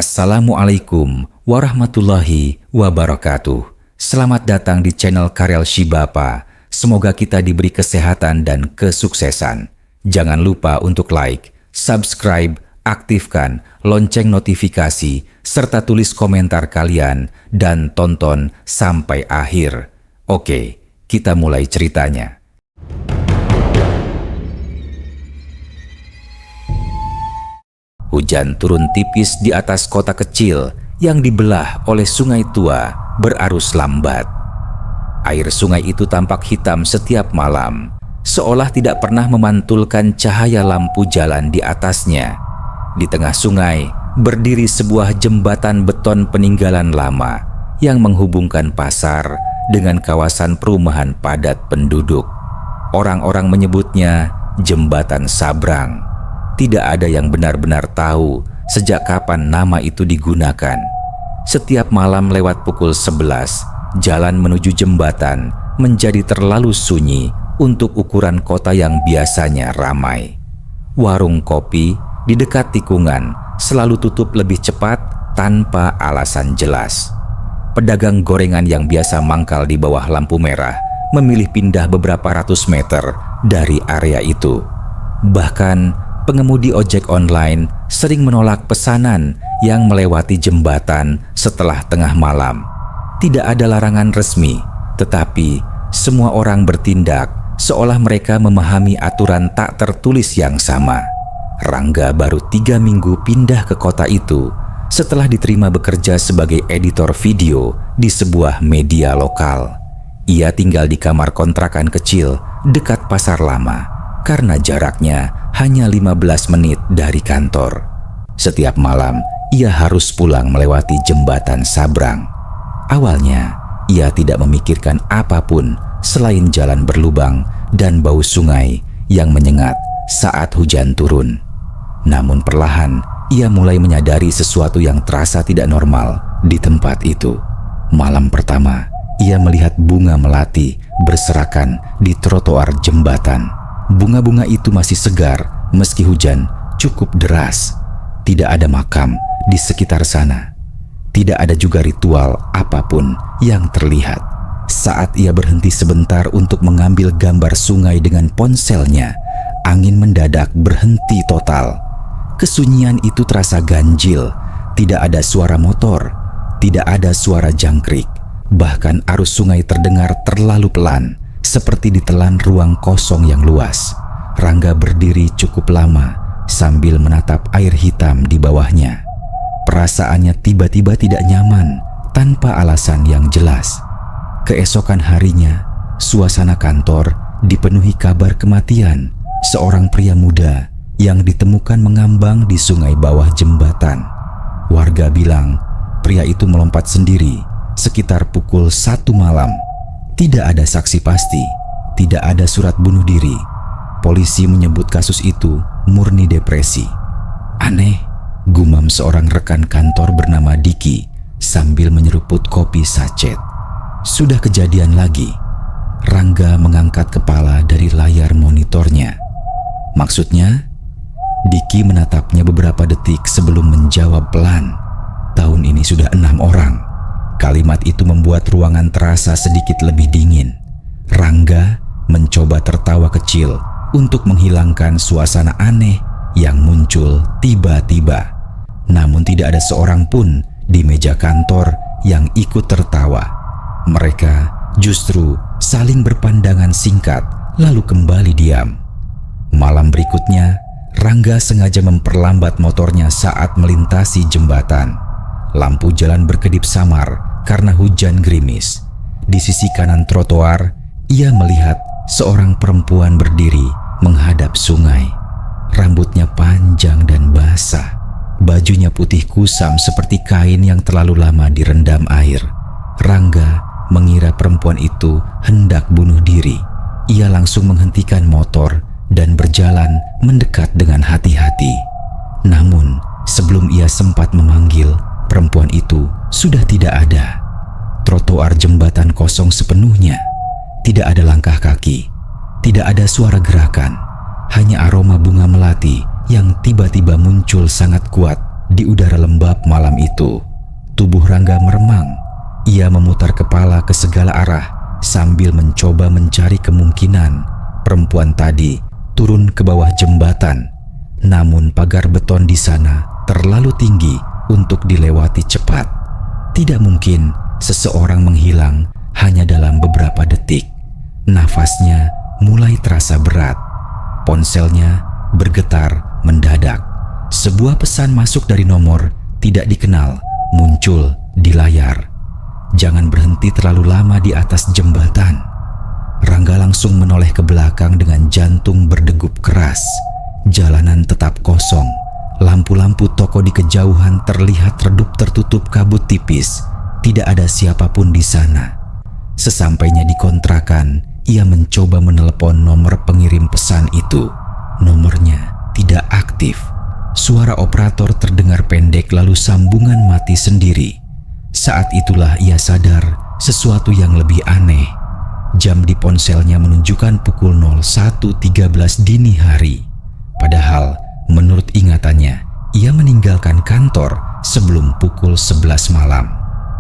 Assalamualaikum warahmatullahi wabarakatuh. Selamat datang di channel Karel Shibapa. Semoga kita diberi kesehatan dan kesuksesan. Jangan lupa untuk like, subscribe, aktifkan lonceng notifikasi, serta tulis komentar kalian dan tonton sampai akhir. Oke, kita mulai ceritanya. Hujan turun tipis di atas kota kecil yang dibelah oleh sungai tua berarus lambat. Air sungai itu tampak hitam setiap malam, seolah tidak pernah memantulkan cahaya lampu jalan di atasnya. Di tengah sungai berdiri sebuah jembatan beton peninggalan lama yang menghubungkan pasar dengan kawasan perumahan padat penduduk. Orang-orang menyebutnya Jembatan Sabrang. Tidak ada yang benar-benar tahu sejak kapan nama itu digunakan. Setiap malam lewat pukul 11, jalan menuju jembatan menjadi terlalu sunyi untuk ukuran kota yang biasanya ramai. Warung kopi di dekat tikungan selalu tutup lebih cepat tanpa alasan jelas. Pedagang gorengan yang biasa mangkal di bawah lampu merah memilih pindah beberapa ratus meter dari area itu. Bahkan pengemudi ojek online sering menolak pesanan yang melewati jembatan setelah tengah malam. Tidak ada larangan resmi, tetapi semua orang bertindak seolah mereka memahami aturan tak tertulis yang sama. Rangga baru 3 minggu pindah ke kota itu setelah diterima bekerja sebagai editor video di sebuah media lokal. Ia tinggal di kamar kontrakan kecil dekat pasar lama karena jaraknya hanya 15 menit dari kantor. Setiap malam, ia harus pulang melewati Jembatan Sabrang. Awalnya, ia tidak memikirkan apapun selain jalan berlubang dan bau sungai yang menyengat saat hujan turun. Namun perlahan, ia mulai menyadari sesuatu yang terasa tidak normal di tempat itu. Malam pertama, ia melihat bunga melati berserakan di trotoar jembatan. Bunga-bunga itu masih segar meski hujan cukup deras. Tidak ada makam di sekitar sana. Tidak ada juga ritual apapun yang terlihat. Saat ia berhenti sebentar untuk mengambil gambar sungai dengan ponselnya, angin mendadak berhenti total. Kesunyian itu terasa ganjil. Tidak ada suara motor, tidak ada suara jangkrik. Bahkan arus sungai terdengar terlalu pelan, seperti ditelan ruang kosong yang luas. Rangga berdiri cukup lama sambil menatap air hitam di bawahnya. Perasaannya tiba-tiba tidak nyaman tanpa alasan yang jelas. Keesokan harinya, suasana kantor dipenuhi kabar kematian seorang pria muda yang ditemukan mengambang di sungai bawah jembatan. Warga bilang pria itu melompat sendiri sekitar pukul 1 malam. Tidak ada saksi pasti, tidak ada surat bunuh diri. Polisi menyebut kasus itu murni depresi. Aneh, gumam seorang rekan kantor bernama Diki sambil menyeruput kopi sachet. Sudah kejadian lagi. Rangga mengangkat kepala dari layar monitornya. Maksudnya? Diki menatapnya beberapa detik sebelum menjawab pelan. Tahun ini sudah 6 orang. Kalimat itu membuat ruangan terasa sedikit lebih dingin. Rangga mencoba tertawa kecil untuk menghilangkan suasana aneh yang muncul tiba-tiba. Namun tidak ada seorang pun di meja kantor yang ikut tertawa. Mereka justru saling berpandangan singkat lalu kembali diam. Malam berikutnya, Rangga sengaja memperlambat motornya saat melintasi jembatan. Lampu jalan berkedip samar karena hujan gerimis. Di sisi kanan trotoar, ia melihat seorang perempuan berdiri menghadap sungai. Rambutnya panjang dan basah. Bajunya putih kusam seperti kain yang terlalu lama direndam air. Rangga mengira perempuan itu hendak bunuh diri. Ia langsung menghentikan motor dan berjalan mendekat dengan hati-hati. Namun, sebelum ia sempat memanggil, perempuan itu sudah tidak ada. Trotoar jembatan kosong sepenuhnya. Tidak ada langkah kaki, tidak ada suara gerakan, hanya aroma bunga melati yang tiba-tiba muncul sangat kuat di Di udara lembab malam itu, tubuh Rangga meremang. Ia memutar kepala ke segala arah sambil mencoba mencari kemungkinan perempuan tadi turun ke bawah jembatan. Namun pagar beton di sana terlalu tinggi untuk dilewati cepat. Tidak mungkin seseorang menghilang hanya dalam beberapa detik. Nafasnya mulai terasa berat. Ponselnya bergetar mendadak. Sebuah pesan masuk dari nomor tidak dikenal muncul di layar. Jangan berhenti terlalu lama di atas jembatan. Rangga langsung menoleh ke belakang dengan jantung berdegup keras. Jalanan tetap kosong. Lampu-lampu toko di kejauhan terlihat redup tertutup kabut tipis. Tidak ada siapapun di sana. Sesampainya di kontrakan, ia mencoba menelepon nomor pengirim pesan itu. Nomornya tidak aktif. Suara operator terdengar pendek lalu sambungan mati sendiri. Saat itulah ia sadar sesuatu yang lebih aneh. Jam di ponselnya menunjukkan pukul 01.13 dini hari. Padahal menurut ingatannya, ia meninggalkan kantor sebelum pukul 11 malam.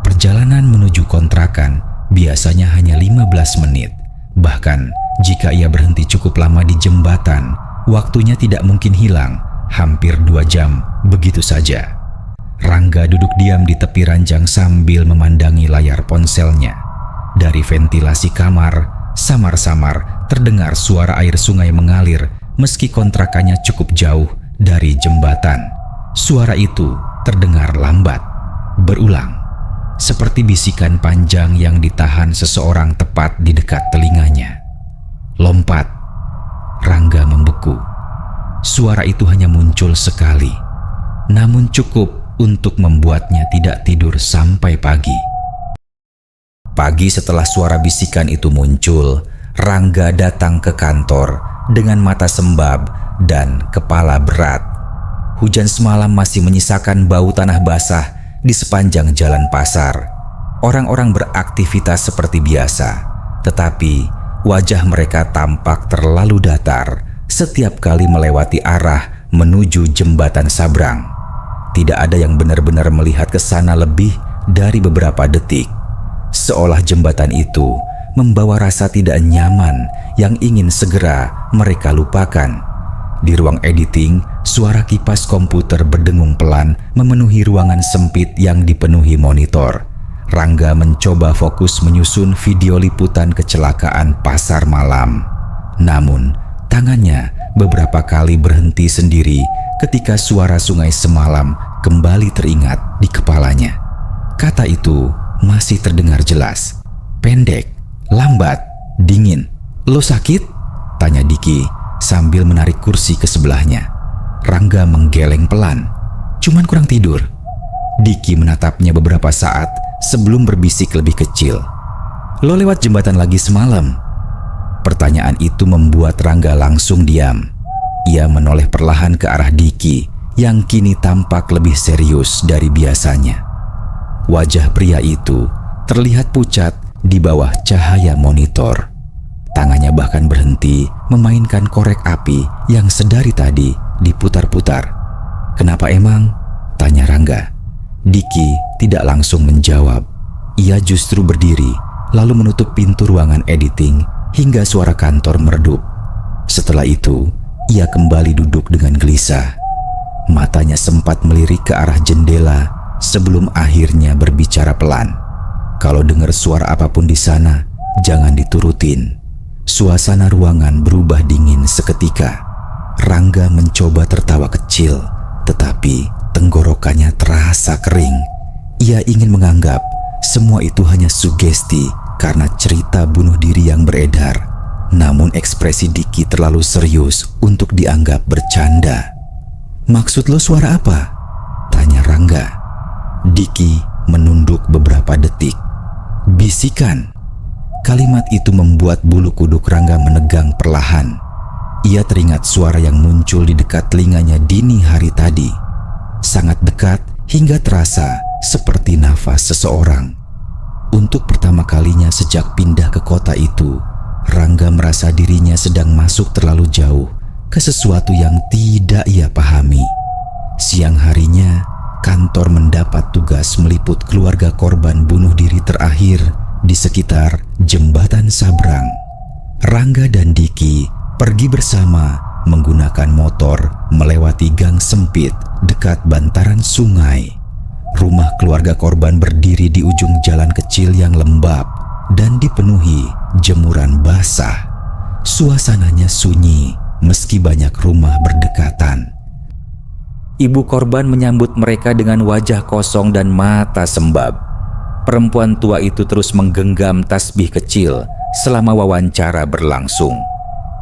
Perjalanan menuju kontrakan biasanya hanya 15 menit. Bahkan jika ia berhenti cukup lama di jembatan, waktunya tidak mungkin hilang. Hampir 2 jam begitu saja. Rangga duduk diam di tepi ranjang sambil memandangi layar ponselnya. Dari ventilasi kamar, samar-samar terdengar suara air sungai mengalir meski kontrakannya cukup jauh dari jembatan. Suara itu terdengar lambat, berulang, seperti bisikan panjang yang ditahan seseorang tepat di dekat telinganya. Lompat. Rangga membeku. Suara itu hanya muncul sekali, namun cukup untuk membuatnya tidak tidur sampai pagi. Pagi setelah suara bisikan itu muncul, Rangga datang ke kantor dengan mata sembab dan kepala berat. Hujan semalam masih menyisakan bau tanah basah di sepanjang jalan pasar. Orang-orang beraktivitas seperti biasa, tetapi wajah mereka tampak terlalu datar setiap kali melewati arah menuju jembatan Sabrang. Tidak ada yang benar-benar melihat ke sana lebih dari beberapa detik. Seolah jembatan itu membawa rasa tidak nyaman yang ingin segera mereka lupakan. Di ruang editing, suara kipas komputer berdengung pelan memenuhi ruangan sempit yang dipenuhi monitor. Rangga mencoba fokus menyusun video liputan kecelakaan pasar malam. Namun, tangannya beberapa kali berhenti sendiri ketika suara sungai semalam kembali teringat di kepalanya. Kata itu masih terdengar jelas, pendek, lambat, dingin. "Lo sakit?" tanya Diki sambil menarik kursi ke sebelahnya. Rangga menggeleng pelan. "Cuman kurang tidur." Diki menatapnya beberapa saat sebelum berbisik lebih kecil. "Lo lewat jembatan lagi semalam?" Pertanyaan itu membuat Rangga langsung diam. Ia menoleh perlahan ke arah Diki yang kini tampak lebih serius dari biasanya. Wajah pria itu terlihat pucat di bawah cahaya monitor. Tangannya bahkan berhenti memainkan korek api yang sedari tadi diputar-putar. "Kenapa emang?" tanya Rangga. Diki tidak langsung menjawab. Ia justru berdiri lalu menutup pintu ruangan editing hingga suara kantor meredup. Setelah itu, ia kembali duduk dengan gelisah. Matanya sempat melirik ke arah jendela sebelum akhirnya berbicara pelan. "Kalau dengar suara apapun di sana, jangan diturutin." Suasana ruangan berubah dingin seketika. Rangga mencoba tertawa kecil, tetapi tenggorokannya terasa kering. Ia ingin menganggap semua itu hanya sugesti karena cerita bunuh diri yang beredar. Namun ekspresi Diki terlalu serius untuk dianggap bercanda. "Maksud lo suara apa?" tanya Rangga. Diki menunduk beberapa detik. "Bisikan." Kalimat itu membuat bulu kuduk Rangga menegang perlahan. Ia teringat suara yang muncul di dekat telinganya dini hari tadi. Sangat dekat hingga terasa seperti nafas seseorang. Untuk pertama kalinya sejak pindah ke kota itu, Rangga merasa dirinya sedang masuk terlalu jauh ke sesuatu yang tidak ia pahami. Siang harinya, kantor mendapat tugas meliput keluarga korban bunuh diri terakhir di sekitar Jembatan Sabrang. Rangga dan Diki pergi bersama menggunakan motor melewati gang sempit dekat bantaran sungai. Rumah keluarga korban berdiri di ujung jalan kecil yang lembab dan dipenuhi jemuran basah. Suasananya sunyi meski banyak rumah berdekatan. Ibu korban menyambut mereka dengan wajah kosong dan mata sembab. Perempuan tua itu terus menggenggam tasbih kecil selama wawancara berlangsung.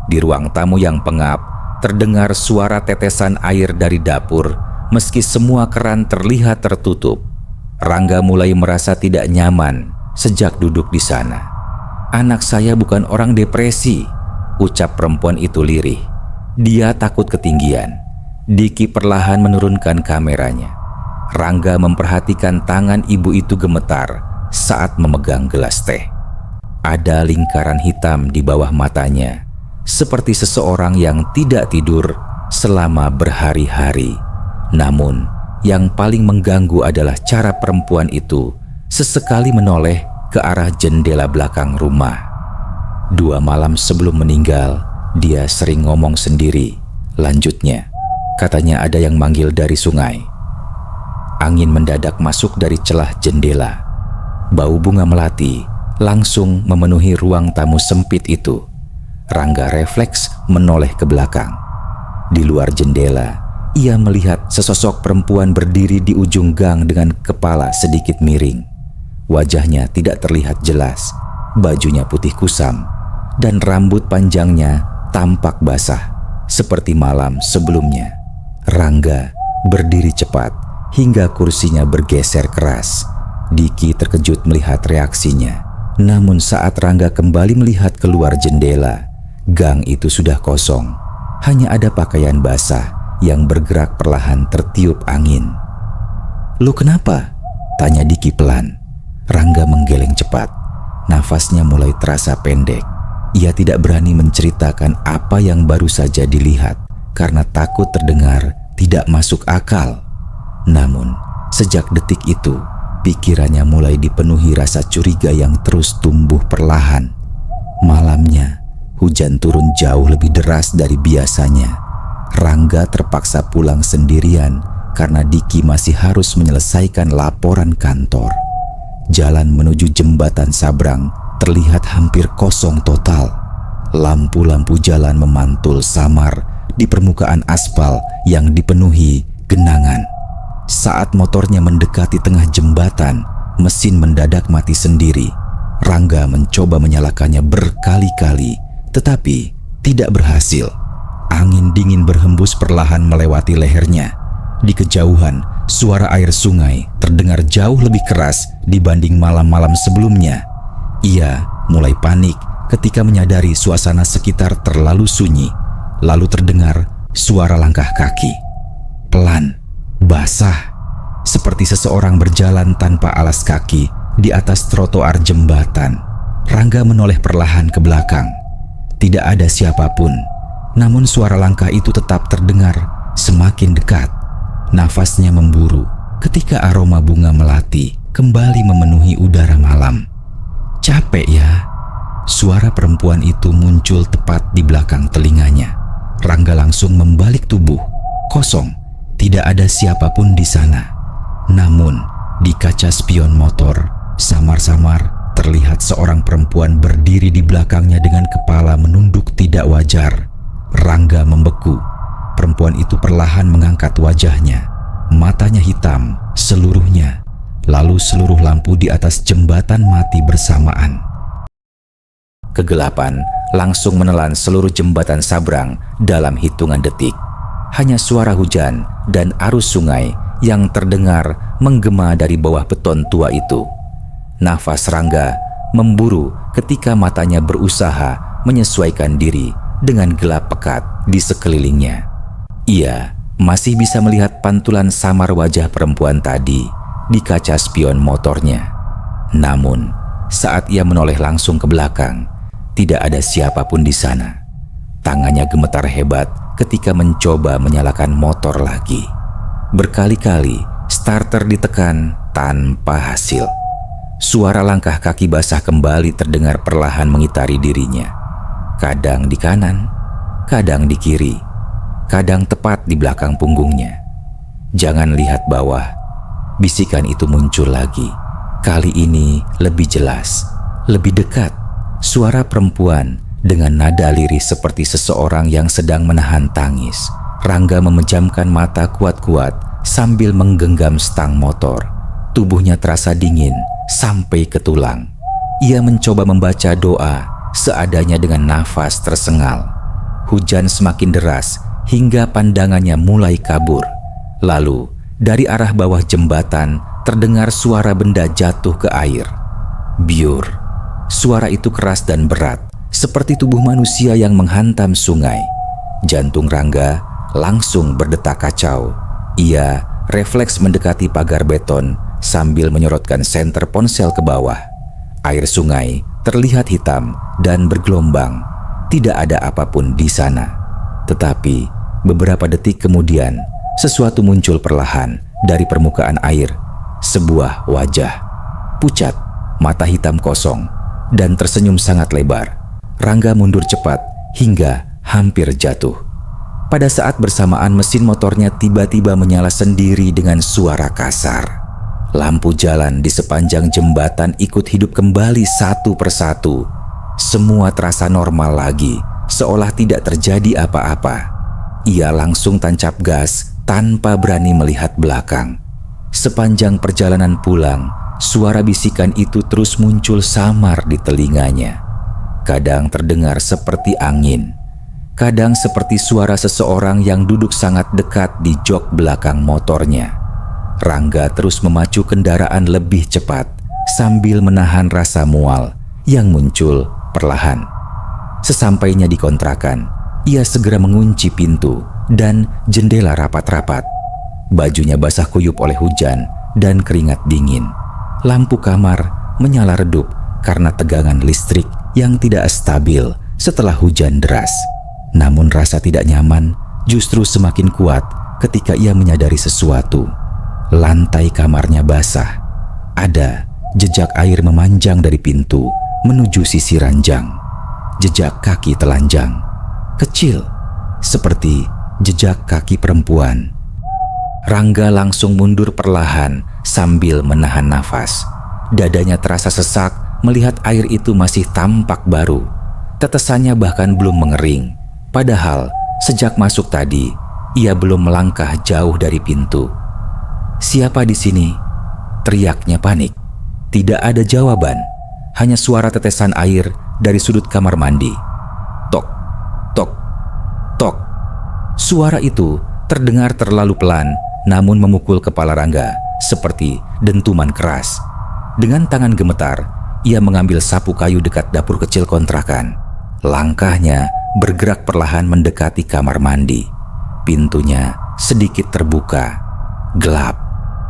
Di ruang tamu yang pengap, terdengar suara tetesan air dari dapur meski semua keran terlihat tertutup. Rangga mulai merasa tidak nyaman sejak duduk di sana. "Anak saya bukan orang depresi," ucap perempuan itu lirih. "Dia takut ketinggian." Diki perlahan menurunkan kameranya. Rangga memperhatikan tangan ibu itu gemetar saat memegang gelas teh. Ada lingkaran hitam di bawah matanya, seperti seseorang yang tidak tidur selama berhari-hari. Namun, yang paling mengganggu adalah cara perempuan itu sesekali menoleh ke arah jendela belakang rumah. 2 malam sebelum meninggal, dia sering ngomong sendiri. Lanjutnya, katanya ada yang manggil dari sungai. Angin mendadak masuk dari celah jendela. Bau bunga melati langsung memenuhi ruang tamu sempit itu. Rangga refleks menoleh ke belakang. Di luar jendela, ia melihat sesosok perempuan berdiri di ujung gang dengan kepala sedikit miring. Wajahnya tidak terlihat jelas, bajunya putih kusam, dan rambut panjangnya tampak basah seperti malam sebelumnya. Rangga berdiri cepat hingga kursinya bergeser keras. Diki terkejut melihat reaksinya. Namun saat Rangga kembali melihat keluar jendela, gang itu sudah kosong. Hanya ada pakaian basah yang bergerak perlahan tertiup angin. "Lu kenapa?" tanya Diki pelan. Rangga menggeleng cepat. Nafasnya mulai terasa pendek. Ia tidak berani menceritakan apa yang baru saja dilihat karena takut terdengar tidak masuk akal. Namun, sejak detik itu, pikirannya mulai dipenuhi rasa curiga yang terus tumbuh perlahan. Malamnya, hujan turun jauh lebih deras dari biasanya. Rangga terpaksa pulang sendirian karena Diki masih harus menyelesaikan laporan kantor. Jalan menuju Jembatan Sabrang terlihat hampir kosong total. Lampu-lampu jalan memantul samar di permukaan aspal yang dipenuhi genangan. Saat motornya mendekati tengah jembatan, mesin mendadak mati sendiri. Rangga mencoba menyalakannya berkali-kali, tetapi tidak berhasil. Angin dingin berhembus perlahan melewati lehernya. Di kejauhan, suara air sungai terdengar jauh lebih keras dibanding malam-malam sebelumnya. Ia mulai panik ketika menyadari suasana sekitar terlalu sunyi. Lalu terdengar suara langkah kaki. Pelan, basah, seperti seseorang berjalan tanpa alas kaki di atas trotoar jembatan. Rangga menoleh perlahan ke belakang. Tidak ada siapapun, namun suara langkah itu tetap terdengar semakin dekat. Nafasnya memburu ketika aroma bunga melati kembali memenuhi udara malam. "Capek ya?" Suara perempuan itu muncul tepat di belakang telinganya. Rangga langsung membalik tubuh. Kosong, tidak ada siapapun di sana. Namun, di kaca spion motor, samar-samar terlihat seorang perempuan berdiri di belakangnya dengan kepala menunduk tidak wajar. Rangga membeku. Perempuan itu perlahan mengangkat wajahnya. Matanya hitam seluruhnya. Lalu seluruh lampu di atas jembatan mati bersamaan. Kegelapan langsung menelan seluruh Jembatan Sabrang dalam hitungan detik. Hanya suara hujan dan arus sungai yang terdengar menggema dari bawah beton tua itu. Nafas Rangga memburu ketika matanya berusaha menyesuaikan diri dengan gelap pekat di sekelilingnya. Ia masih bisa melihat pantulan samar wajah perempuan tadi di kaca spion motornya. Namun, saat ia menoleh langsung ke belakang, tidak ada siapapun di sana. Tangannya gemetar hebat ketika mencoba menyalakan motor lagi. Berkali-kali Starter ditekan tanpa hasil. Suara langkah kaki basah kembali terdengar perlahan mengitari dirinya. Kadang di kanan, kadang di kiri, kadang tepat di belakang punggungnya. "Jangan lihat bawah." Bisikan itu muncul lagi. Kali ini lebih jelas, lebih dekat. Suara perempuan dengan nada lirih seperti seseorang yang sedang menahan tangis. Rangga memejamkan mata kuat-kuat sambil menggenggam stang motor. Tubuhnya terasa dingin sampai ke tulang. Ia mencoba membaca doa seadanya dengan nafas tersengal. Hujan semakin deras hingga pandangannya mulai kabur. Lalu, dari arah bawah jembatan terdengar suara benda jatuh ke air. Biur. Suara itu keras dan berat, seperti tubuh manusia yang menghantam sungai. Jantung Rangga langsung berdetak kacau. Ia refleks mendekati pagar beton sambil menyorotkan senter ponsel ke bawah. Air sungai terlihat hitam dan bergelombang. Tidak ada apapun di sana. Tetapi beberapa detik kemudian, sesuatu muncul perlahan dari permukaan air. Sebuah wajah pucat, mata hitam kosong, dan tersenyum sangat lebar. Rangga mundur cepat hingga hampir jatuh. Pada saat bersamaan mesin motornya tiba-tiba menyala sendiri dengan suara kasar. Lampu jalan di sepanjang jembatan ikut hidup kembali satu persatu. Semua terasa normal lagi, seolah tidak terjadi apa-apa. Ia langsung tancap gas tanpa berani melihat belakang. Sepanjang perjalanan pulang, suara bisikan itu terus muncul samar di telinganya. Kadang terdengar seperti angin, kadang seperti suara seseorang yang duduk sangat dekat di jok belakang motornya. Rangga terus memacu kendaraan lebih cepat sambil menahan rasa mual yang muncul perlahan. Sesampainya di kontrakan, ia segera mengunci pintu dan jendela rapat-rapat. Bajunya basah kuyup oleh hujan dan keringat dingin. Lampu kamar menyala redup karena tegangan listrik yang tidak stabil setelah hujan deras. Namun rasa tidak nyaman justru semakin kuat ketika ia menyadari sesuatu. Lantai kamarnya basah. Ada jejak air memanjang dari pintu menuju sisi ranjang. Jejak kaki telanjang, kecil, seperti jejak kaki perempuan. Rangga langsung mundur perlahan sambil menahan nafas. Dadanya terasa sesak melihat air itu masih tampak baru. Tetesannya bahkan belum mengering. Padahal sejak masuk tadi, ia belum melangkah jauh dari pintu. "Siapa di sini?" teriaknya panik. Tidak ada jawaban, hanya suara tetesan air dari sudut kamar mandi. Tok, tok, tok. Suara itu terdengar terlalu pelan, namun memukul kepala Rangga seperti dentuman keras. Dengan tangan gemetar, ia mengambil sapu kayu dekat dapur kecil kontrakan. Langkahnya bergerak perlahan mendekati kamar mandi. Pintunya sedikit terbuka, gelap,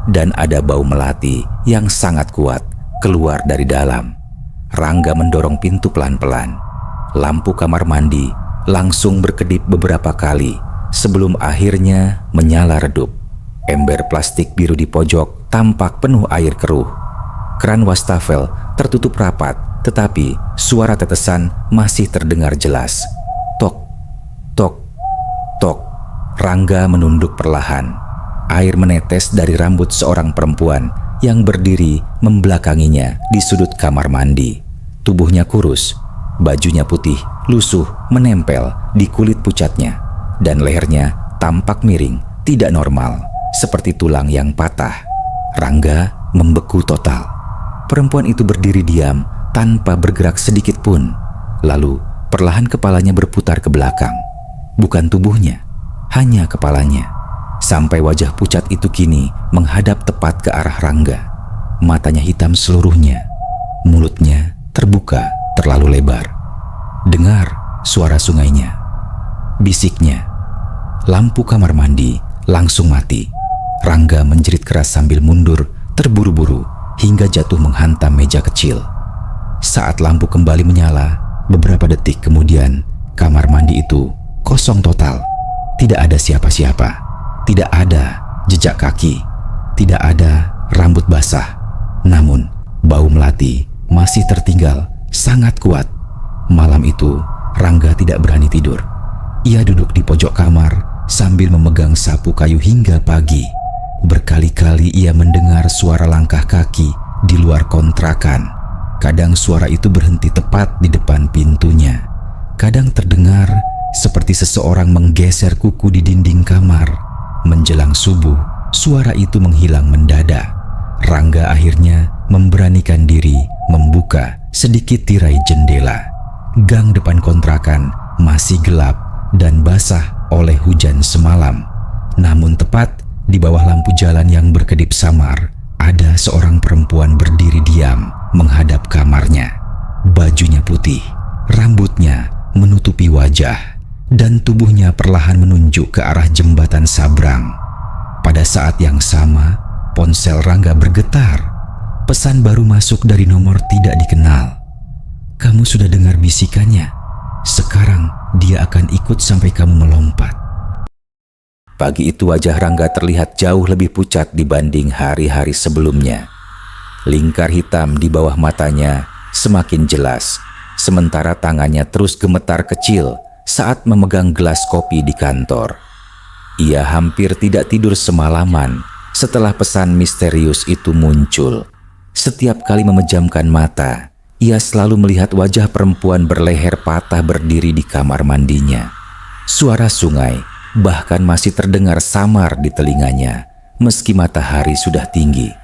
dan ada bau melati yang sangat kuat keluar dari dalam. Rangga mendorong pintu pelan-pelan. Lampu kamar mandi langsung berkedip beberapa kali sebelum akhirnya menyala redup. Ember plastik biru di pojok tampak penuh air keruh. Keran wastafel tertutup rapat, tetapi suara tetesan masih terdengar jelas. Tok, tok, tok. Rangga menunduk perlahan. Air menetes dari rambut seorang perempuan yang berdiri membelakanginya di sudut kamar mandi. Tubuhnya kurus, bajunya putih, lusuh, menempel di kulit pucatnya, dan lehernya tampak miring, tidak normal, seperti tulang yang patah. Rangga membeku total. Perempuan itu berdiri diam tanpa bergerak sedikit pun. Lalu perlahan kepalanya berputar ke belakang. Bukan tubuhnya, hanya kepalanya. Sampai wajah pucat itu kini menghadap tepat ke arah Rangga. Matanya hitam seluruhnya. Mulutnya terbuka terlalu lebar. Dengar suara sungainya. Bisiknya. Lampu kamar mandi langsung mati. Rangga menjerit keras sambil mundur, terburu-buru, hingga jatuh menghantam meja kecil. Saat lampu kembali menyala, beberapa detik kemudian, kamar mandi itu kosong total. Tidak ada siapa-siapa. Tidak ada jejak kaki. Tidak ada rambut basah, namun bau melati masih tertinggal sangat kuat. Malam itu, Rangga tidak berani tidur. Ia duduk di pojok kamar sambil memegang sapu kayu hingga pagi. Berkali-kali ia mendengar suara langkah kaki di luar kontrakan. Kadang suara itu berhenti tepat di depan pintunya. Kadang terdengar seperti seseorang menggeser kuku di dinding kamar. Menjelang subuh, suara itu menghilang mendadak. Rangga akhirnya memberanikan diri membuka sedikit tirai jendela. Gang depan kontrakan masih gelap dan basah oleh hujan semalam. Namun tepat di bawah lampu jalan yang berkedip samar, ada seorang perempuan berdiri diam menghadap kamarnya. Bajunya putih, rambutnya menutupi wajah, dan tubuhnya perlahan menunjuk ke arah jembatan Sabrang. Pada saat yang sama, ponsel Rangga bergetar. Pesan baru masuk dari nomor tidak dikenal. "Kamu sudah dengar bisikannya? Sekarang dia akan ikut sampai kamu melompat." Pagi itu wajah Rangga terlihat jauh lebih pucat dibanding hari-hari sebelumnya. Lingkar hitam di bawah matanya semakin jelas, sementara tangannya terus gemetar kecil saat memegang gelas kopi di kantor. Ia hampir tidak tidur semalaman setelah pesan misterius itu muncul. Setiap kali memejamkan mata, ia selalu melihat wajah perempuan berleher patah berdiri di kamar mandinya. Suara sungai bahkan masih terdengar samar di telinganya meski matahari sudah tinggi.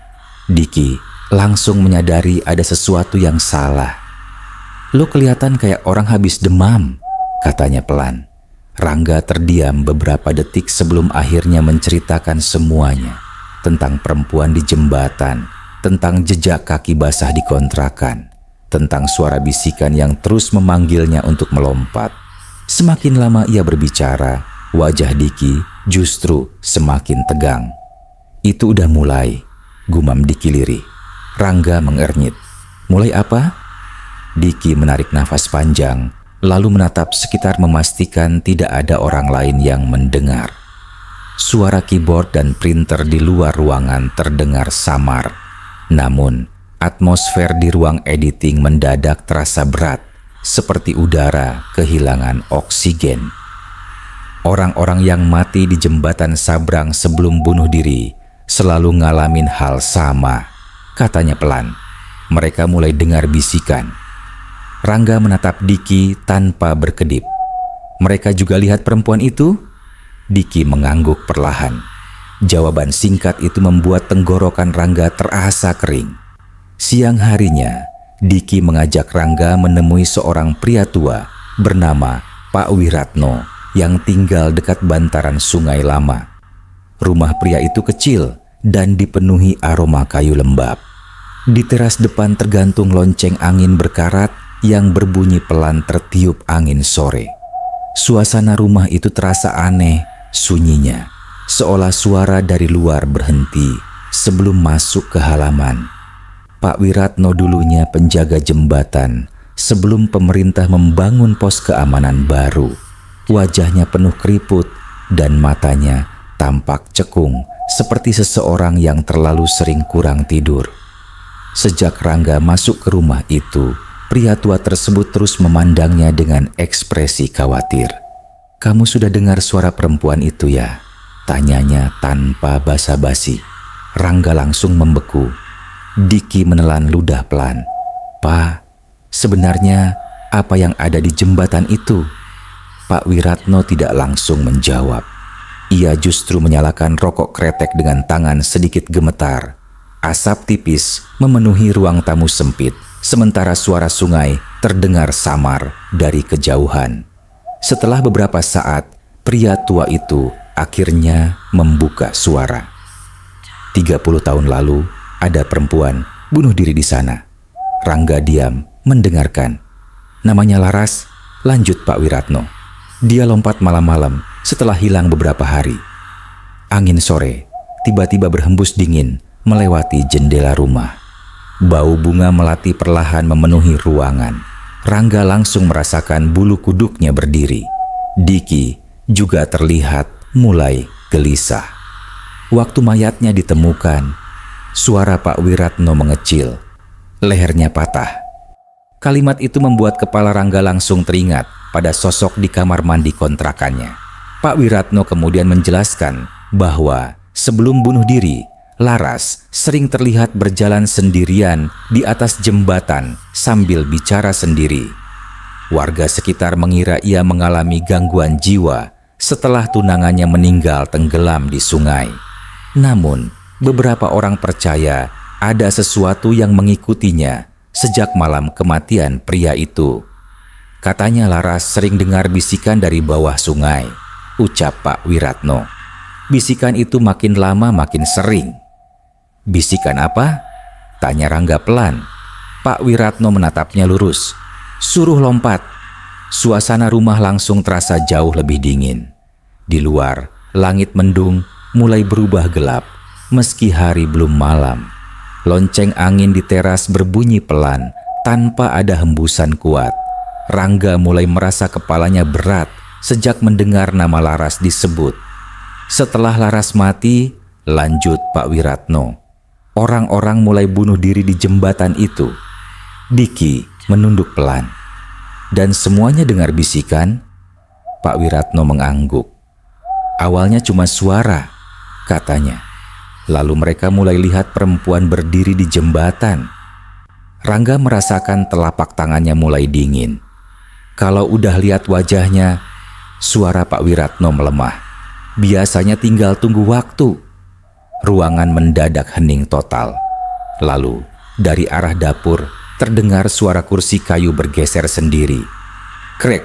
Diki langsung menyadari ada sesuatu yang salah. "Lo kelihatan kayak orang habis demam," katanya pelan. Rangga terdiam beberapa detik sebelum akhirnya menceritakan semuanya. Tentang perempuan di jembatan, tentang jejak kaki basah di kontrakan, tentang suara bisikan yang terus memanggilnya untuk melompat. Semakin lama ia berbicara, wajah Diki justru semakin tegang. "Itu udah mulai," gumam Diki lirih. Rangga mengernyit. "Mulai apa?" Diki menarik nafas panjang, lalu menatap sekitar memastikan tidak ada orang lain yang mendengar. Suara keyboard dan printer di luar ruangan terdengar samar. Namun, atmosfer di ruang editing mendadak terasa berat, seperti udara kehilangan oksigen. Orang-orang yang mati di jembatan Sabrang sebelum bunuh diri selalu ngalamin hal sama, katanya pelan. Mereka mulai dengar bisikan. Rangga menatap Diki tanpa berkedip. "Mereka juga lihat perempuan itu?" Diki mengangguk perlahan. Jawaban singkat itu membuat tenggorokan Rangga terasa kering. Siang harinya, Diki mengajak Rangga menemui seorang pria tua bernama Pak Wiratno yang tinggal dekat bantaran sungai lama. Rumah pria itu kecil dan dipenuhi aroma kayu lembab. Di teras depan tergantung lonceng angin berkarat yang berbunyi pelan tertiup angin sore. Suasana rumah itu terasa aneh, sunyinya, seolah suara dari luar berhenti sebelum masuk ke halaman. Pak Wiratno dulunya penjaga jembatan sebelum pemerintah membangun pos keamanan baru. Wajahnya penuh keriput dan matanya tampak cekung seperti seseorang yang terlalu sering kurang tidur. Sejak Rangga masuk ke rumah itu, pria tua tersebut terus memandangnya dengan ekspresi khawatir. "Kamu sudah dengar suara perempuan itu ya?" tanyanya tanpa basa-basi. Rangga langsung membeku. Diki menelan ludah pelan. "Pak, sebenarnya apa yang ada di jembatan itu?" Pak Wiratno tidak langsung menjawab. Ia justru menyalakan rokok kretek dengan tangan sedikit gemetar. Asap tipis memenuhi ruang tamu sempit, sementara suara sungai terdengar samar dari kejauhan. Setelah beberapa saat, pria tua itu akhirnya membuka suara. 30 tahun lalu, ada perempuan bunuh diri di sana. Rangga diam mendengarkan. "Namanya Laras," lanjut Pak Wiratno. "Dia lompat malam-malam setelah hilang beberapa hari. Angin sore tiba-tiba berhembus dingin melewati jendela rumah. Bau bunga melati perlahan memenuhi ruangan. Rangga langsung merasakan bulu kuduknya berdiri. Diki juga terlihat mulai gelisah. waktu mayatnya ditemukan, suara Pak Wiratno mengecil. Lehernya patah. Kalimat itu membuat kepala Rangga langsung teringat pada sosok di kamar mandi kontrakannya. Pak Wiratno kemudian menjelaskan bahwa sebelum bunuh diri, Laras sering terlihat berjalan sendirian di atas jembatan sambil bicara sendiri. Warga sekitar mengira ia mengalami gangguan jiwa setelah tunangannya meninggal tenggelam di sungai. Namun, beberapa orang percaya ada sesuatu yang mengikutinya sejak malam kematian pria itu. Katanya Laras sering dengar bisikan dari bawah sungai, ucap Pak Wiratno. Bisikan itu makin lama makin sering. Bisikan apa? Tanya Rangga pelan. Pak Wiratno menatapnya lurus. Suruh lompat. Suasana rumah langsung terasa jauh lebih dingin. Di luar, langit mendung mulai berubah gelap meski hari belum malam. Lonceng angin di teras berbunyi pelan tanpa ada hembusan kuat. Rangga mulai merasa kepalanya berat sejak mendengar nama Laras disebut. Setelah Laras mati, lanjut Pak Wiratno, orang-orang mulai bunuh diri di jembatan itu. Diki menunduk pelan. Dan semuanya dengar bisikan. Pak Wiratno mengangguk. Awalnya cuma suara, katanya. Lalu mereka mulai lihat perempuan berdiri di jembatan. Rangga merasakan telapak tangannya mulai dingin. Kalau udah lihat wajahnya, suara Pak Wiratno melemah. Biasanya tinggal tunggu waktu. Ruangan mendadak hening total. Lalu, dari arah dapur, terdengar suara kursi kayu bergeser sendiri. Krek!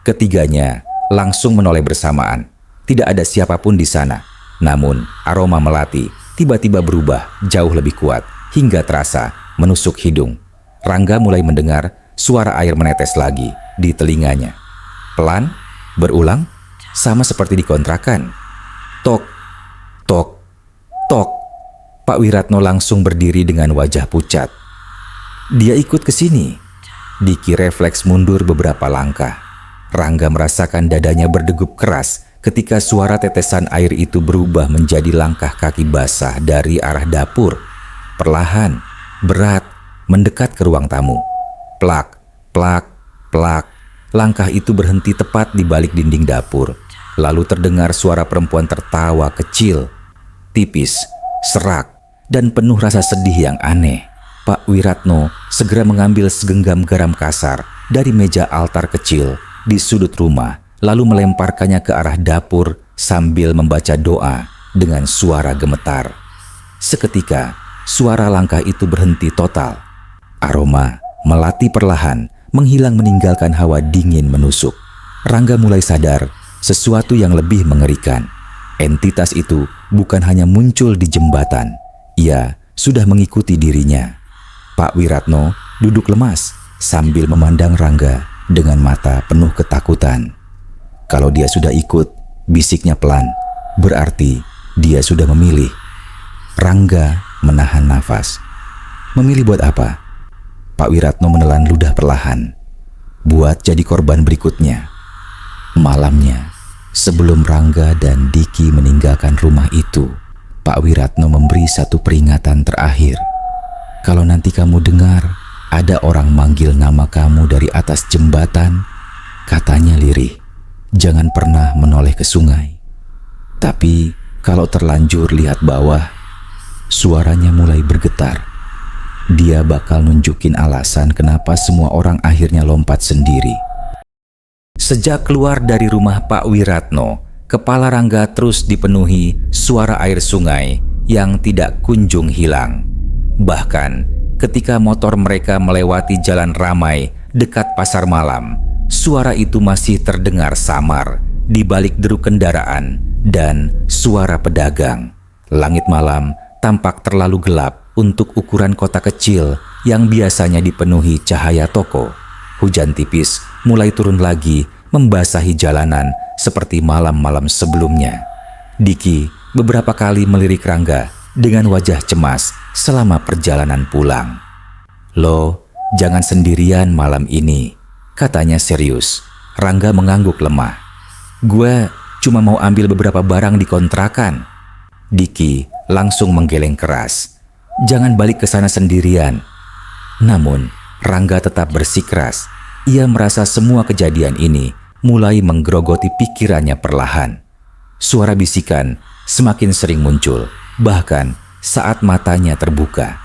Ketiganya langsung menoleh bersamaan. Tidak ada siapapun di sana. Namun, aroma melati tiba-tiba berubah jauh lebih kuat hingga terasa menusuk hidung. Rangga mulai mendengar suara air menetes lagi di telinganya. Pelan, berulang, sama seperti di kontrakan. Tok, tok, tok. Pak Wiratno langsung berdiri dengan wajah pucat. Dia ikut ke sini. Diki refleks mundur beberapa langkah. Rangga merasakan dadanya berdegup keras ketika suara tetesan air itu berubah menjadi langkah kaki basah dari arah dapur. Perlahan, berat, mendekat ke ruang tamu. Plak, plak, plak. Langkah itu berhenti tepat di balik dinding dapur. Lalu terdengar suara perempuan tertawa kecil, tipis, serak, dan penuh rasa sedih yang aneh. Pak Wiratno segera mengambil segenggam garam kasar dari meja altar kecil di sudut rumah, lalu melemparkannya ke arah dapur sambil membaca doa dengan suara gemetar. Seketika, suara langkah itu berhenti total. Aroma melati perlahan menghilang meninggalkan hawa dingin menusuk. Rangga mulai sadar sesuatu yang lebih mengerikan. Entitas itu bukan hanya muncul di jembatan, ia sudah mengikuti dirinya. Pak Wiratno duduk lemas sambil memandang Rangga dengan mata penuh ketakutan. Kalau dia sudah ikut, bisiknya pelan, berarti dia sudah memilih. Rangga menahan nafas. Memilih buat apa? Pak Wiratno menelan ludah perlahan. Buat jadi korban berikutnya. Malamnya, sebelum Rangga dan Diki meninggalkan rumah itu, Pak Wiratno memberi satu peringatan terakhir. Kalau nanti kamu dengar ada orang manggil nama kamu dari atas jembatan, katanya lirih, jangan pernah menoleh ke sungai. Tapi kalau terlanjur lihat bawah, suaranya mulai bergetar. Dia bakal nunjukin alasan kenapa semua orang akhirnya lompat sendiri. Sejak keluar dari rumah Pak Wiratno, kepala Rangga terus dipenuhi suara air sungai yang tidak kunjung hilang. Bahkan ketika motor mereka melewati jalan ramai dekat pasar malam, suara itu masih terdengar samar di balik deru kendaraan dan suara pedagang. Langit malam tampak terlalu gelap untuk ukuran kota kecil yang biasanya dipenuhi cahaya toko. Hujan tipis mulai turun lagi membasahi jalanan seperti malam-malam sebelumnya. Diki beberapa kali melirik Rangga dengan wajah cemas selama perjalanan pulang. "Lo, jangan sendirian malam ini," katanya serius. Rangga mengangguk lemah. "Gue cuma mau ambil beberapa barang di kontrakan." Diki langsung menggeleng keras. "Jangan balik ke sana sendirian." Namun, Rangga tetap bersikeras. Ia merasa semua kejadian ini mulai menggerogoti pikirannya perlahan. Suara bisikan semakin sering muncul, bahkan saat matanya terbuka.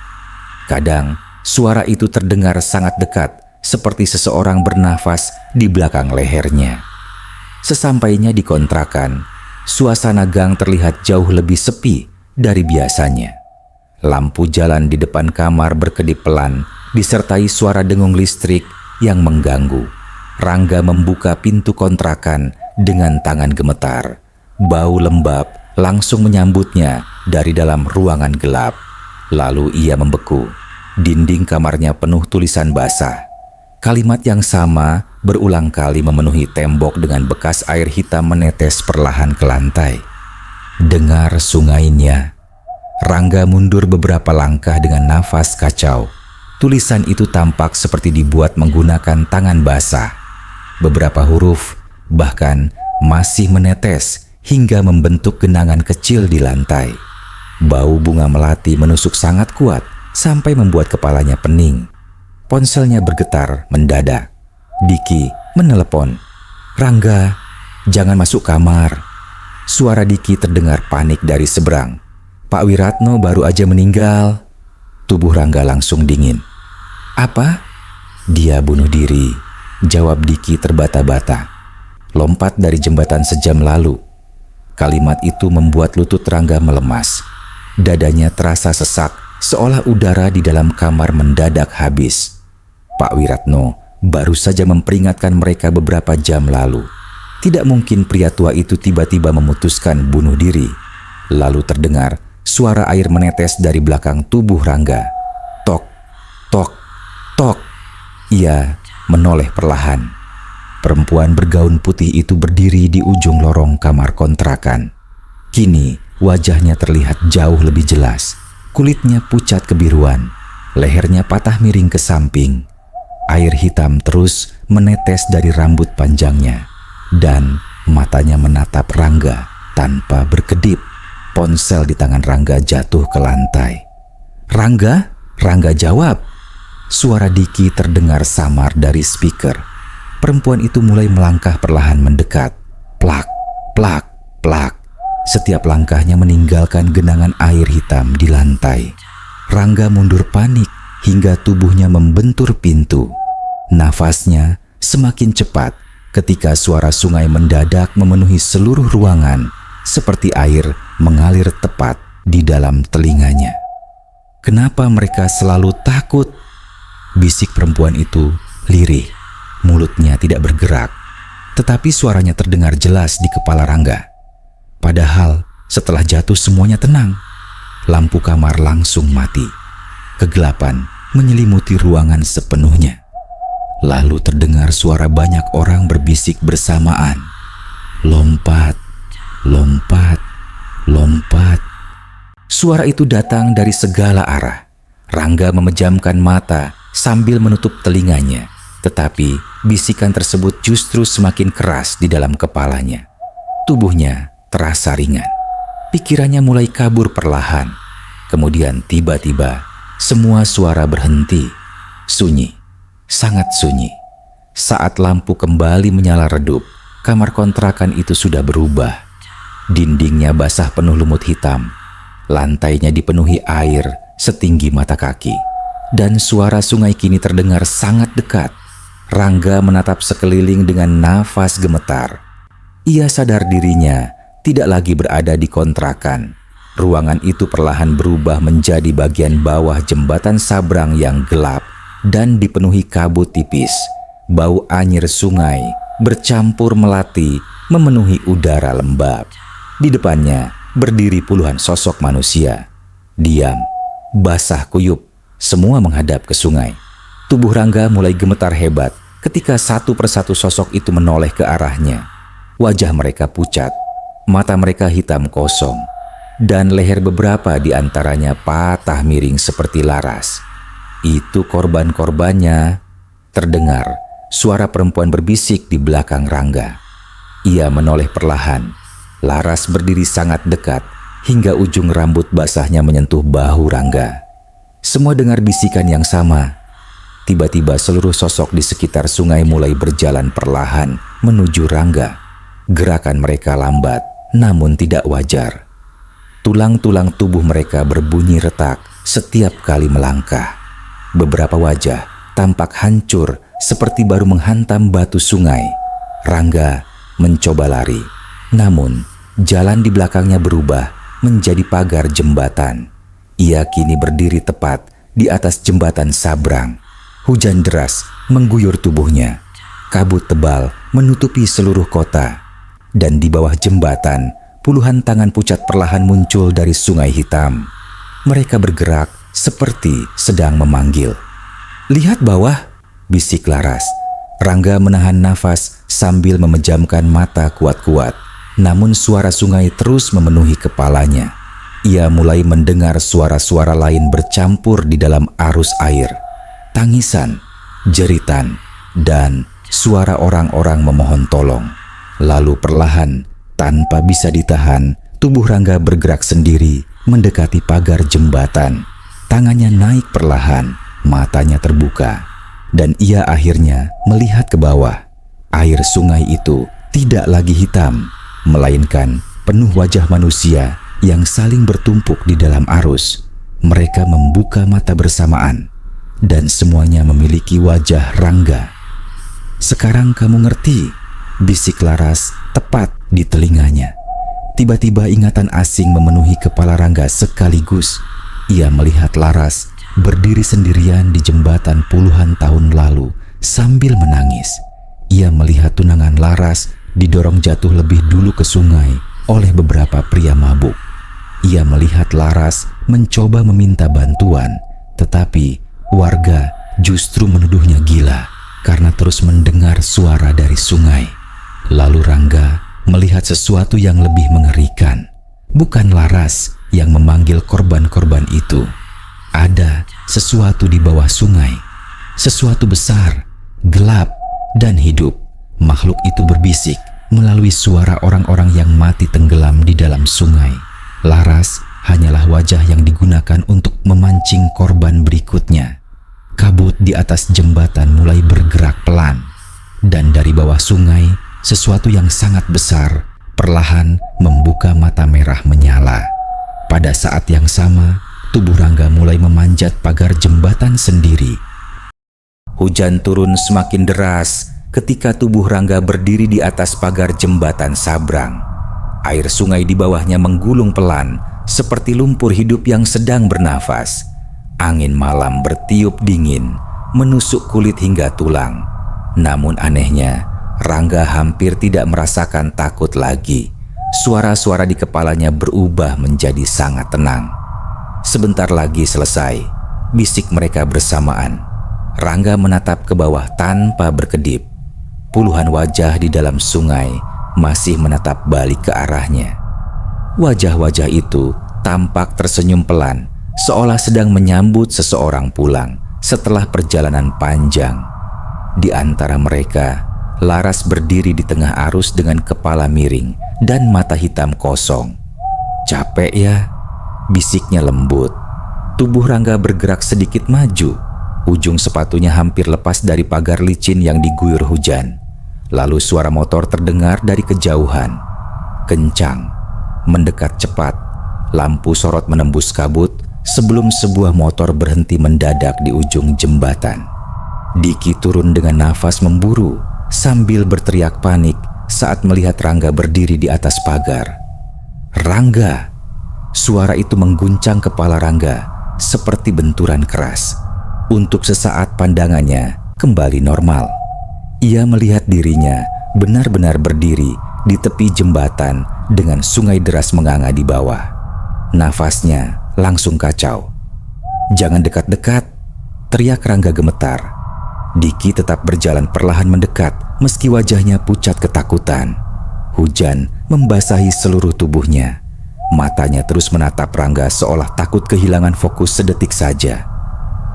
Kadang, suara itu terdengar sangat dekat, seperti seseorang bernafas di belakang lehernya. Sesampainya di kontrakan, suasana gang terlihat jauh lebih sepi dari biasanya. Lampu jalan di depan kamar berkedip pelan, disertai suara dengung listrik yang mengganggu. Rangga membuka pintu kontrakan dengan tangan gemetar. Bau lembab langsung menyambutnya dari dalam ruangan gelap. Lalu ia membeku. Dinding kamarnya penuh tulisan basah. Kalimat yang sama berulang kali memenuhi tembok dengan bekas air hitam menetes perlahan ke lantai. "Dengar sungainya." Rangga mundur beberapa langkah dengan nafas kacau. Tulisan itu tampak seperti dibuat menggunakan tangan basah. Beberapa huruf bahkan masih menetes hingga membentuk genangan kecil di lantai. Bau bunga melati menusuk sangat kuat sampai membuat kepalanya pening. Ponselnya bergetar mendadak. Diki menelepon. "Rangga, jangan masuk kamar." Suara Diki terdengar panik dari seberang. "Pak Wiratno baru aja meninggal." Tubuh Rangga langsung dingin. "Apa?" "Dia bunuh diri," jawab Diki terbata-bata. "Lompat dari jembatan sejam lalu." Kalimat itu membuat lutut Rangga melemas. Dadanya terasa sesak, seolah udara di dalam kamar mendadak habis. Pak Wiratno baru saja memperingatkan mereka beberapa jam lalu. Tidak mungkin pria tua itu tiba-tiba memutuskan bunuh diri. Lalu terdengar suara air menetes dari belakang tubuh Rangga. Tok, tok, tok. Ia menoleh perlahan. Perempuan bergaun putih itu berdiri di ujung lorong kamar kontrakan. Kini wajahnya terlihat jauh lebih jelas. Kulitnya pucat kebiruan, lehernya patah miring ke samping. Air hitam terus menetes dari rambut panjangnya, dan matanya menatap Rangga tanpa berkedip. Ponsel di tangan Rangga jatuh ke lantai. "Rangga?" Rangga jawab. Suara Diki terdengar samar dari speaker. Perempuan itu mulai melangkah perlahan mendekat. Plak, plak, plak. Setiap langkahnya meninggalkan genangan air hitam di lantai. Rangga mundur panik hingga tubuhnya membentur pintu. Nafasnya semakin cepat ketika suara sungai mendadak memenuhi seluruh ruangan, seperti air mengalir tepat di dalam telinganya. "Kenapa mereka selalu takut?" bisik perempuan itu lirih. Mulutnya tidak bergerak, tetapi suaranya terdengar jelas di kepala Rangga. Padahal setelah jatuh semuanya tenang. Lampu kamar langsung mati. Kegelapan menyelimuti ruangan sepenuhnya. Lalu terdengar suara banyak orang berbisik bersamaan. "Lompat, lompat, lompat." Suara itu datang dari segala arah. Rangga memejamkan mata sambil menutup telinganya. Tetapi bisikan tersebut justru semakin keras di dalam kepalanya. Tubuhnya terasa ringan. Pikirannya mulai kabur perlahan. Kemudian tiba-tiba semua suara berhenti. Sunyi, sangat sunyi. Saat lampu kembali menyala redup, kamar kontrakan itu sudah berubah. Dindingnya basah penuh lumut hitam. Lantainya dipenuhi air setinggi mata kaki. Dan suara sungai kini terdengar sangat dekat. Rangga menatap sekeliling dengan nafas gemetar. Ia sadar dirinya tidak lagi berada di kontrakan. Ruangan itu perlahan berubah menjadi bagian bawah jembatan sabrang yang gelap dan dipenuhi kabut tipis. Bau anyir sungai bercampur melati memenuhi udara lembab. Di depannya berdiri puluhan sosok manusia. Diam, basah kuyup, semua menghadap ke sungai. Tubuh Rangga mulai gemetar hebat ketika satu persatu sosok itu menoleh ke arahnya. Wajah mereka pucat, mata mereka hitam kosong, dan leher beberapa di antaranya patah miring seperti laras. "Itu korban-korbannya," terdengar suara perempuan berbisik di belakang Rangga. Ia menoleh perlahan. Laras berdiri sangat dekat, hingga ujung rambut basahnya menyentuh bahu Rangga. Semua dengar bisikan yang sama. Tiba-tiba seluruh sosok di sekitar sungai mulai berjalan perlahan menuju Rangga. Gerakan mereka lambat, namun tidak wajar. Tulang-tulang tubuh mereka berbunyi retak setiap kali melangkah. Beberapa wajah tampak hancur seperti baru menghantam batu sungai. Rangga mencoba lari, namun jalan di belakangnya berubah menjadi pagar jembatan. Ia kini berdiri tepat di atas jembatan Sabrang. Hujan deras mengguyur tubuhnya. Kabut tebal menutupi seluruh kota. Dan di bawah jembatan, puluhan tangan pucat perlahan muncul dari sungai hitam. Mereka bergerak seperti sedang memanggil. "Lihat bawah," bisik Laras. Rangga menahan nafas sambil memejamkan mata kuat-kuat. Namun suara sungai terus memenuhi kepalanya. Ia mulai mendengar suara-suara lain bercampur di dalam arus air. Tangisan, jeritan, dan suara orang-orang memohon tolong. Lalu perlahan, tanpa bisa ditahan, tubuh Rangga bergerak sendiri mendekati pagar jembatan. Tangannya naik perlahan, matanya terbuka, dan ia akhirnya melihat ke bawah. Air sungai itu tidak lagi hitam, melainkan penuh wajah manusia yang saling bertumpuk di dalam arus. Mereka membuka mata bersamaan, dan semuanya memiliki wajah Rangga. "Sekarang kamu ngerti," bisik Laras tepat di telinganya. Tiba-tiba ingatan asing memenuhi kepala Rangga sekaligus. Ia melihat Laras berdiri sendirian di jembatan puluhan tahun lalu sambil menangis. Ia melihat tunangan Laras didorong jatuh lebih dulu ke sungai oleh beberapa pria mabuk. Ia melihat Laras mencoba meminta bantuan, tetapi warga justru menuduhnya gila karena terus mendengar suara dari sungai. Lalu Rangga melihat sesuatu yang lebih mengerikan. Bukan Laras yang memanggil korban-korban itu. Ada sesuatu di bawah sungai. Sesuatu besar, gelap, dan hidup. Makhluk itu berbisik melalui suara orang-orang yang mati tenggelam di dalam sungai. Laras hanyalah wajah yang digunakan untuk memancing korban berikutnya. Kabut di atas jembatan mulai bergerak pelan, dan dari bawah sungai, sesuatu yang sangat besar perlahan membuka mata merah menyala. Pada saat yang sama, tubuh Rangga mulai memanjat pagar jembatan sendiri. Hujan turun semakin deras ketika tubuh Rangga berdiri di atas pagar jembatan Sabrang. Air sungai di bawahnya menggulung pelan seperti lumpur hidup yang sedang bernafas. Angin malam bertiup dingin, menusuk kulit hingga tulang. Namun anehnya, Rangga hampir tidak merasakan takut lagi. Suara-suara di kepalanya berubah menjadi sangat tenang. Sebentar lagi selesai, bisik mereka bersamaan. Rangga menatap ke bawah tanpa berkedip. Puluhan wajah di dalam sungai masih menatap balik ke arahnya. Wajah-wajah itu tampak tersenyum pelan, seolah sedang menyambut seseorang pulang setelah perjalanan panjang. Di antara mereka, Laras berdiri di tengah arus dengan kepala miring dan mata hitam kosong. "Capek ya?" bisiknya lembut. Tubuh Rangga bergerak sedikit maju. Ujung sepatunya hampir lepas dari pagar licin yang diguyur hujan. Lalu suara motor terdengar dari kejauhan. Kencang, mendekat cepat. Lampu sorot menembus kabut sebelum sebuah motor berhenti mendadak di ujung jembatan. Diki turun dengan nafas memburu sambil berteriak panik saat melihat Rangga berdiri di atas pagar. "Rangga!" Suara itu mengguncang kepala Rangga seperti benturan keras. Untuk sesaat pandangannya kembali normal. Ia melihat dirinya benar-benar berdiri di tepi jembatan dengan sungai deras menganga di bawah. Nafasnya langsung kacau. "Jangan dekat-dekat!" teriak Rangga gemetar. Diki tetap berjalan perlahan mendekat meski wajahnya pucat ketakutan. Hujan membasahi seluruh tubuhnya. Matanya terus menatap Rangga seolah takut kehilangan fokus sedetik saja.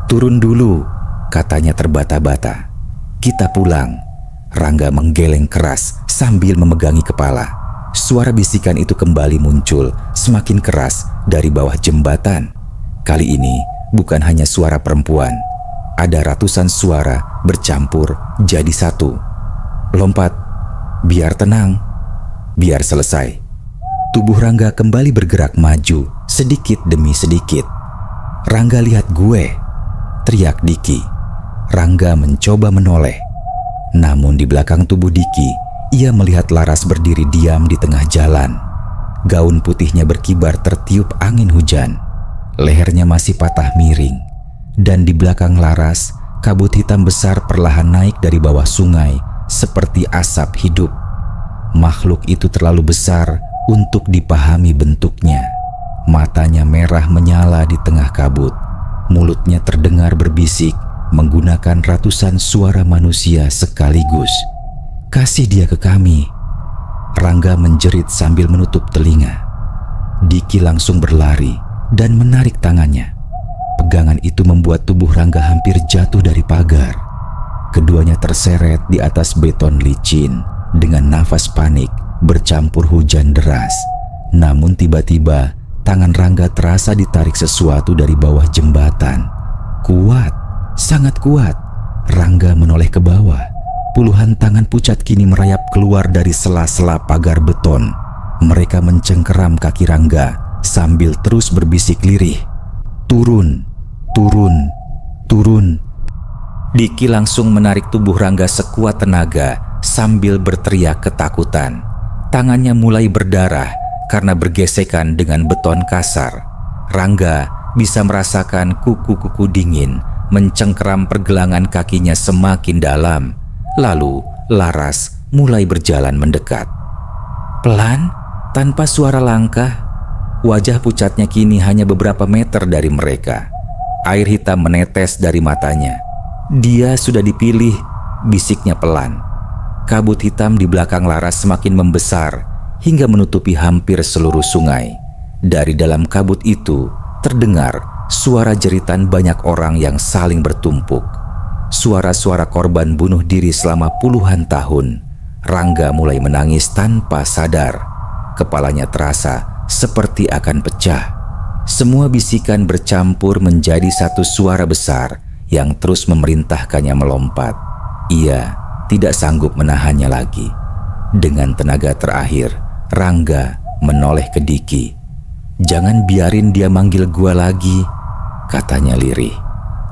"Turun dulu," katanya terbata-bata. "Kita pulang." Rangga menggeleng keras sambil memegangi kepala. suara bisikan itu kembali muncul semakin keras dari bawah jembatan. Kali ini bukan hanya suara perempuan. Ada ratusan suara bercampur jadi satu. Lompat, biar tenang, biar selesai. Tubuh Rangga kembali bergerak maju sedikit demi sedikit. "Rangga, lihat gue!" teriak Diki. Rangga mencoba menoleh. Namun di belakang tubuh Diki, ia melihat Laras berdiri diam di tengah jalan. Gaun putihnya berkibar tertiup angin hujan. Lehernya masih patah miring. Dan di belakang Laras, kabut hitam besar perlahan naik dari bawah sungai seperti asap hidup. Makhluk itu terlalu besar untuk dipahami bentuknya. Matanya merah menyala di tengah kabut. Mulutnya terdengar berbisik menggunakan ratusan suara manusia sekaligus. "Kasih dia ke kami," Rangga menjerit sambil menutup telinga. Diki langsung berlari dan menarik tangannya. Pegangan itu membuat tubuh Rangga hampir jatuh dari pagar. Keduanya terseret di atas beton licin dengan nafas panik bercampur hujan deras. Namun tiba-tiba tangan Rangga terasa ditarik sesuatu dari bawah jembatan. Kuat, sangat kuat. Rangga menoleh ke bawah. Puluhan tangan pucat kini merayap keluar dari sela-sela pagar beton. Mereka mencengkeram kaki Rangga sambil terus berbisik lirih. "Turun, turun, turun." Diki langsung menarik tubuh Rangga sekuat tenaga sambil berteriak ketakutan. Tangannya mulai berdarah karena bergesekan dengan beton kasar. Rangga bisa merasakan kuku-kuku dingin mencengkeram pergelangan kakinya semakin dalam. Lalu Laras mulai berjalan mendekat. Pelan, tanpa suara langkah, wajah pucatnya kini hanya beberapa meter dari mereka. Air hitam menetes dari matanya. "Dia sudah dipilih," bisiknya pelan. Kabut hitam di belakang Laras semakin membesar hingga menutupi hampir seluruh sungai. Dari dalam kabut itu terdengar suara jeritan banyak orang yang saling bertumpuk. Suara-suara korban bunuh diri selama puluhan tahun. Rangga mulai menangis tanpa sadar. Kepalanya terasa seperti akan pecah. Semua bisikan bercampur menjadi satu suara besar yang terus memerintahkannya melompat. Ia tidak sanggup menahannya lagi. Dengan tenaga terakhir, Rangga menoleh ke Diki. "Jangan biarin dia manggil gua lagi," katanya lirih.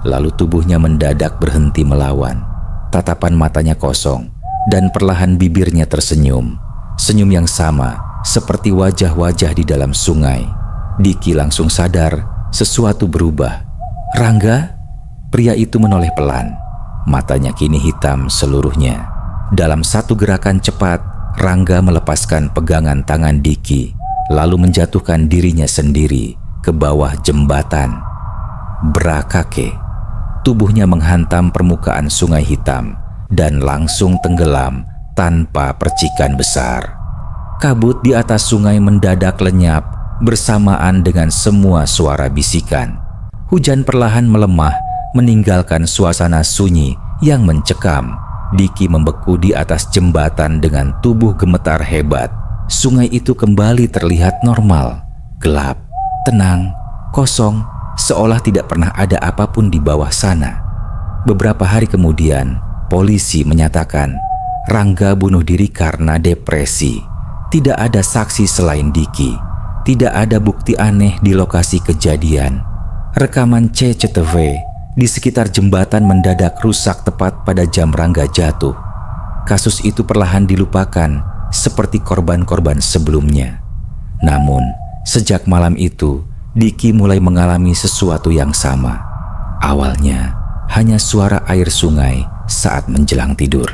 Lalu tubuhnya mendadak berhenti melawan. Tatapan matanya kosong dan perlahan bibirnya tersenyum. Senyum yang sama seperti wajah-wajah di dalam sungai. Diki langsung sadar sesuatu berubah. "Rangga?" Pria itu menoleh pelan. Matanya kini hitam seluruhnya. Dalam satu gerakan cepat, Rangga melepaskan pegangan tangan Diki, lalu menjatuhkan dirinya sendiri ke bawah jembatan. Brakake, tubuhnya menghantam permukaan sungai hitam dan langsung tenggelam tanpa percikan besar. Kabut di atas sungai mendadak lenyap bersamaan dengan semua suara bisikan. Hujan perlahan melemah, meninggalkan suasana sunyi yang mencekam. Diki membeku di atas jembatan dengan tubuh gemetar hebat. Sungai itu kembali terlihat normal, gelap, tenang, kosong, seolah tidak pernah ada apapun di bawah sana. Beberapa hari kemudian, polisi menyatakan Rangga bunuh diri karena depresi. Tidak ada saksi selain Diki. Tidak ada bukti aneh di lokasi kejadian. Rekaman CCTV di sekitar jembatan mendadak rusak tepat pada jam Rangga jatuh. Kasus itu perlahan dilupakan seperti korban-korban sebelumnya. Namun, sejak malam itu, Diki mulai mengalami sesuatu yang sama. Awalnya, hanya suara air sungai saat menjelang tidur.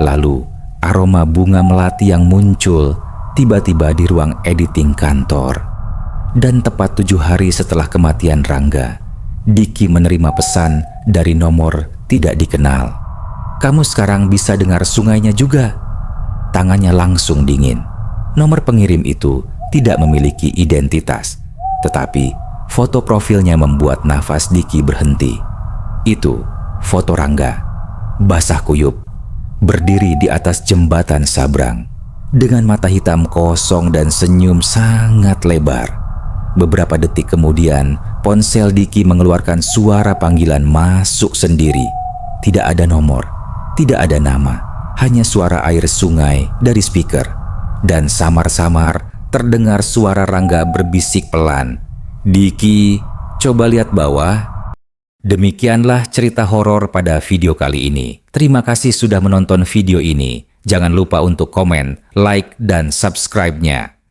Lalu, aroma bunga melati yang muncul tiba-tiba di ruang editing kantor. Dan tepat 7 hari setelah kematian Rangga, Diki menerima pesan dari nomor tidak dikenal. "Kamu sekarang bisa dengar sungainya juga." Tangannya langsung dingin. Nomor pengirim itu tidak memiliki identitas, tetapi foto profilnya membuat nafas Diki berhenti. Itu foto Rangga, basah kuyup, berdiri di atas jembatan Sabrang. dengan mata hitam kosong dan senyum sangat lebar. Beberapa detik kemudian, ponsel Diki mengeluarkan suara panggilan masuk sendiri. Tidak ada nomor, tidak ada nama, hanya suara air sungai dari speaker. Dan samar-samar terdengar suara Rangga berbisik pelan, "Diki, coba lihat bawah." Demikianlah cerita horor pada video kali ini. Terima kasih sudah menonton video ini. Jangan lupa untuk komen, like, dan subscribe-nya.